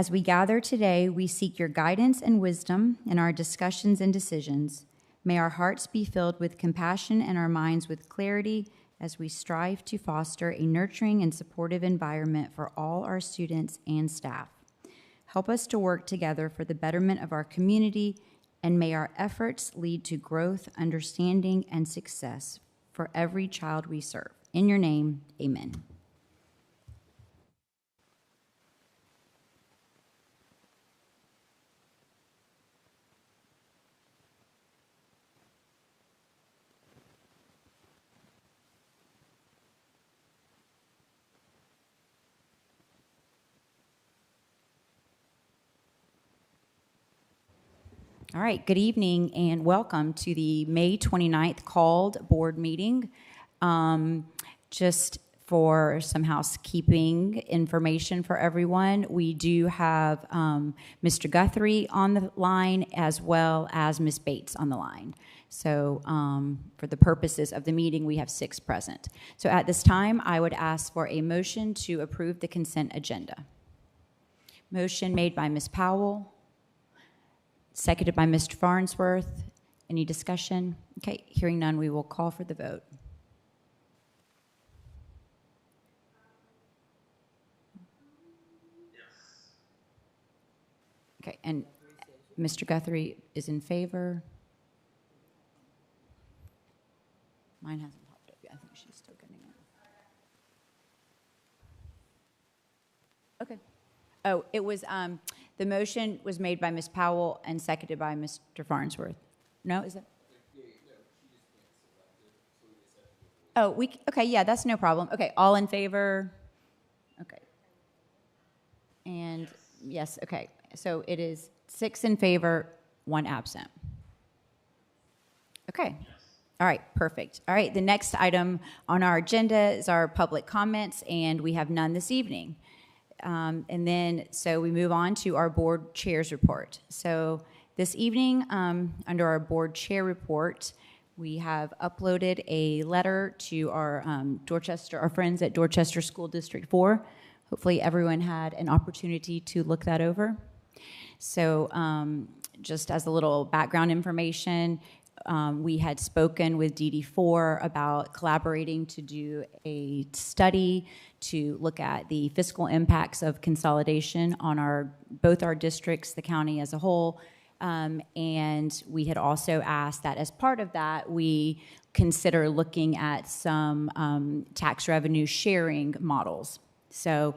As we gather today, we seek your guidance and wisdom in our discussions and decisions. May our hearts be filled with compassion and our minds with clarity as we strive to foster a nurturing and supportive environment for all our students and staff. Help us to work together for the betterment of our community, and may our efforts lead to growth, understanding, and success for every child we serve. In your name, amen. All right, good evening and welcome to the May 29th called board meeting. Just for some housekeeping information for everyone, we do have Mr. Guthrie on the line as well as Ms. Bates on the line. So for the purposes of the meeting, we have 6 present. So at this time, I would ask for a motion to approve the consent agenda. Motion made by Ms. Powell. Seconded by Mr. Farnsworth. Any discussion? Okay, hearing none, we will call for the vote. Okay, and Mr. Guthrie is in favor. Mine hasn't popped up yet. I think she's still getting it. Okay. Oh, it was, the motion was made by Ms. Powell and seconded by Mr. Farnsworth. No, is it? Oh, okay, yeah, that's no problem. Okay, all in favor? Okay. And yes, okay. So it is 6 in favor, 1 absent. Okay. All right, perfect. All right, the next item on our agenda is our public comments, and we have none this evening. And then, so we move on to our board chair's report. So this evening, under our board chair report, we have uploaded a letter to our our friends at Dorchester School District 4. Hopefully everyone had an opportunity to look that over. So just as a little background information, we had spoken with DD4 about collaborating to do a study to look at the fiscal impacts of consolidation on both our districts, the county as a whole. And we had also asked that as part of that, we consider looking at some tax revenue sharing models. So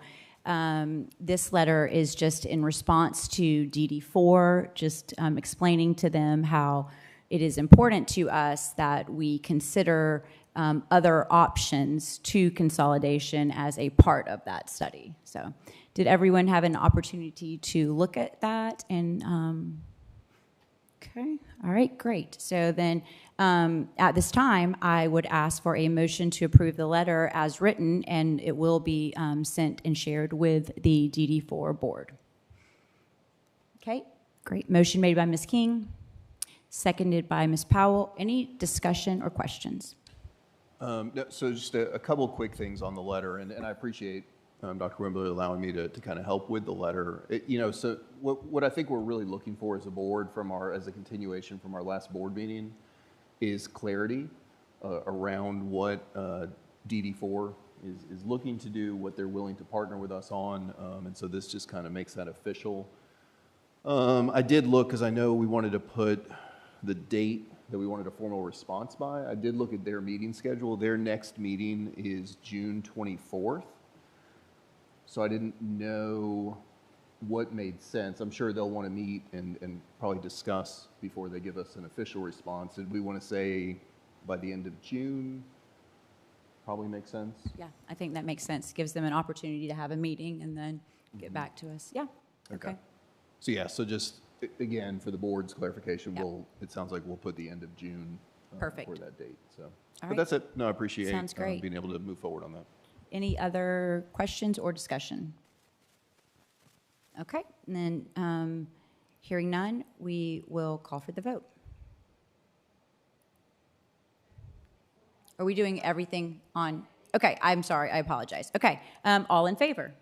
this letter is just in response to DD4, just explaining to them how it is important to us that we consider other options to consolidation as a part of that study. So did everyone have an opportunity to look at that? And okay, all right, great. So then at this time, I would ask for a motion to approve the letter as written, and it will be sent and shared with the DD4 board. Okay, great. Motion made by Ms. King. Seconded by Ms. Powell. Any discussion or questions? No, so just a couple quick things on the letter, and I appreciate Dr. Wimberly allowing me to kind of help with the letter. So what I think we're really looking for as a board as a continuation from our last board meeting is clarity around what DD4 is looking to do, what they're willing to partner with us on, and so this just kind of makes that official. I did look, because I know we wanted to put the date that we wanted a formal response by. I did look at their meeting schedule. Their next meeting is June 24th. So I didn't know what made sense. I'm sure they'll want to meet and probably discuss before they give us an official response. Did we want to say by the end of June? Probably makes sense. Yeah, I think that makes sense. Gives them an opportunity to have a meeting and then get back to us. Yeah. Okay. So yeah, so just again, for the board's clarification, it sounds like we'll put the end of June for that date. So, but that's it. No, I appreciate being able to move forward on that. Any other questions or discussion? Okay, and then hearing none, we will call for the vote. Are we doing everything on? Okay, I'm sorry, I apologize. Okay, all in favor?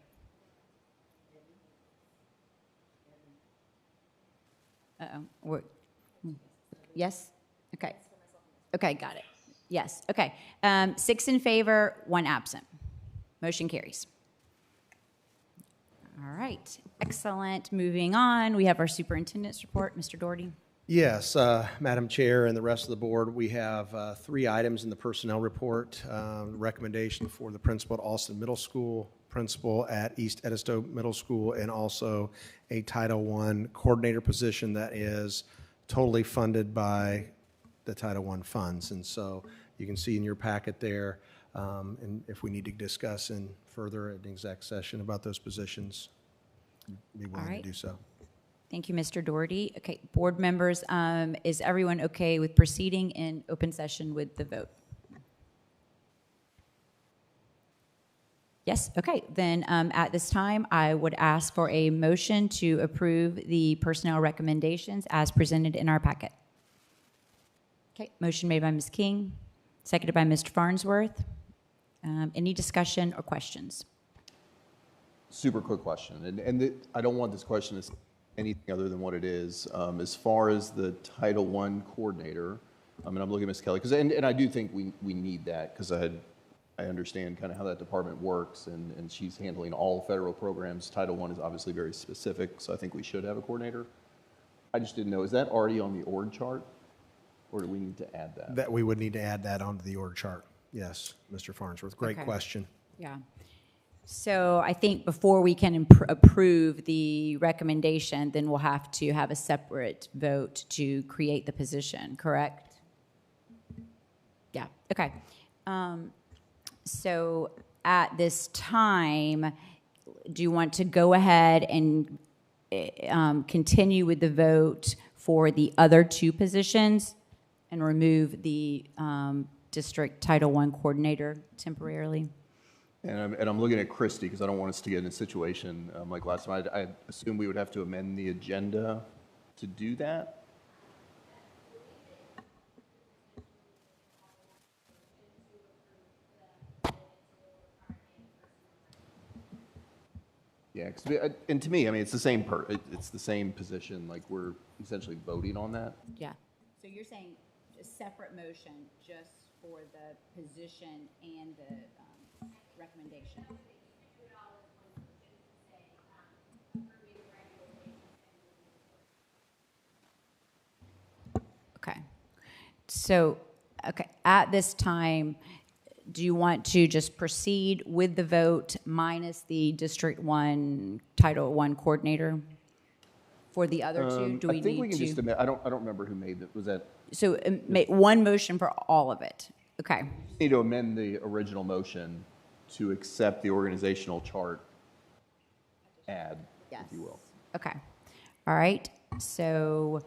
Yes? Okay. Okay, got it. Yes, okay. 6 in favor, 1 absent. Motion carries. All right, excellent. Moving on, we have our superintendent's report. Mr. Doherty? Yes, Madam Chair and the rest of the board, we have 3 items in the personnel report. Recommendation for the principal at Alston Middle School, principal at East Edisto Middle School, and also a Title I coordinator position that is totally funded by the Title I funds. And so you can see in your packet there, and if we need to discuss in further an exec session about those positions, be willing right. to do so. Thank you, Mr. Doherty. Okay, board members, is everyone okay with proceeding in open session with the vote? Yes, okay. Then at this time, I would ask for a motion to approve the personnel recommendations as presented in our packet. Okay, motion made by Ms. King, seconded by Mr. Farnsworth. Any discussion or questions? Super quick question, and I don't want this question to anything other than what it is. As far as the Title I coordinator, and I'm looking at Ms. Kelly, because and I do think we need that, because I understand kind of how that department works, and she's handling all federal programs. Title I is obviously very specific, so I think we should have a coordinator. I just didn't know, is that already on the org chart, or do we need to add that? That we would need to add that onto the org chart. Yes, Mr. Farnsworth. Great Okay. question. Yeah. So I think before we can approve the recommendation, then we'll have to have a separate vote to create the position, correct? Yeah, okay. So at this time, do you want to go ahead and continue with the vote for the other 2 positions and remove the district Title I coordinator temporarily? And I'm looking at Christie, because I don't want us to get in a situation like last time. I assume we would have to amend the agenda to do that? Yeah, and to me, I mean, it's the same it's the same position, like we're essentially voting on that. Yeah. So you're saying a separate motion just for the position and the recommendation? Okay. So, okay, at this time, do you want to just proceed with the vote minus the District 1 Title I coordinator for the other 2? Do we I think we need can to? just amend, I don't remember who made it. Was that, So make one motion for all of it. Okay. need to amend the original motion to accept the organizational chart add, Yes. if you will. Okay. All right. So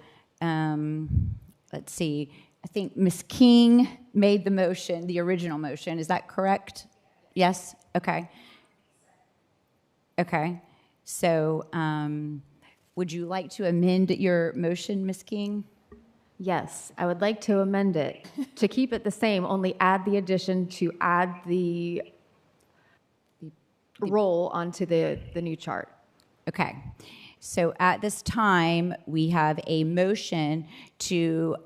let's see. I think Ms. King made the motion, the original motion. Is that correct? Yes? Okay. Okay. So would you like to amend your motion, Ms. King? Yes, I would like to amend it to keep it the same, only add the addition to add the role onto the new chart. Okay. So at this time, we have a motion to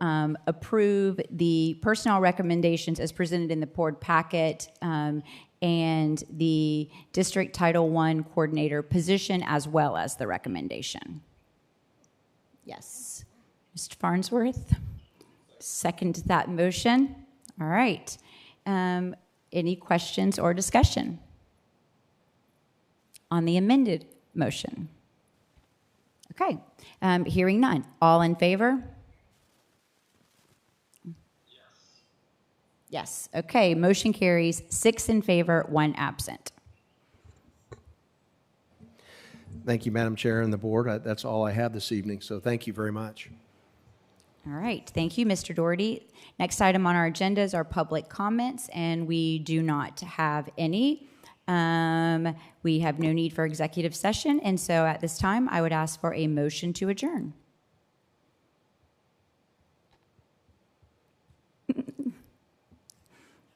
approve the personnel recommendations as presented in the board packet and the district Title I coordinator position as well as the recommendation. Yes. Mr. Farnsworth, second that motion. All right. Any questions or discussion on the amended motion? Okay, hearing none. All in favor? Yes. Okay, motion carries 6 in favor, 1 absent. Thank you, Madam Chair and the board. That's all I have this evening, so thank you very much. All right, thank you, Mr. Doherty. Next item on our agenda is our public comments, and we do not have any. We have no need for executive session, and so at this time, I would ask for a motion to adjourn.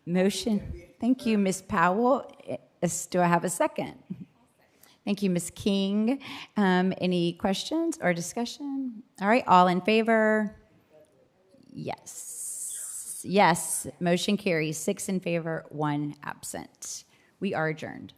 Motion. Thank you, Ms. Powell. Do I have a second? Thank you, Ms. King. Any questions or discussion? All right, all in favor? Yes. Yes, motion carries 6 in favor, 1 absent. We are adjourned.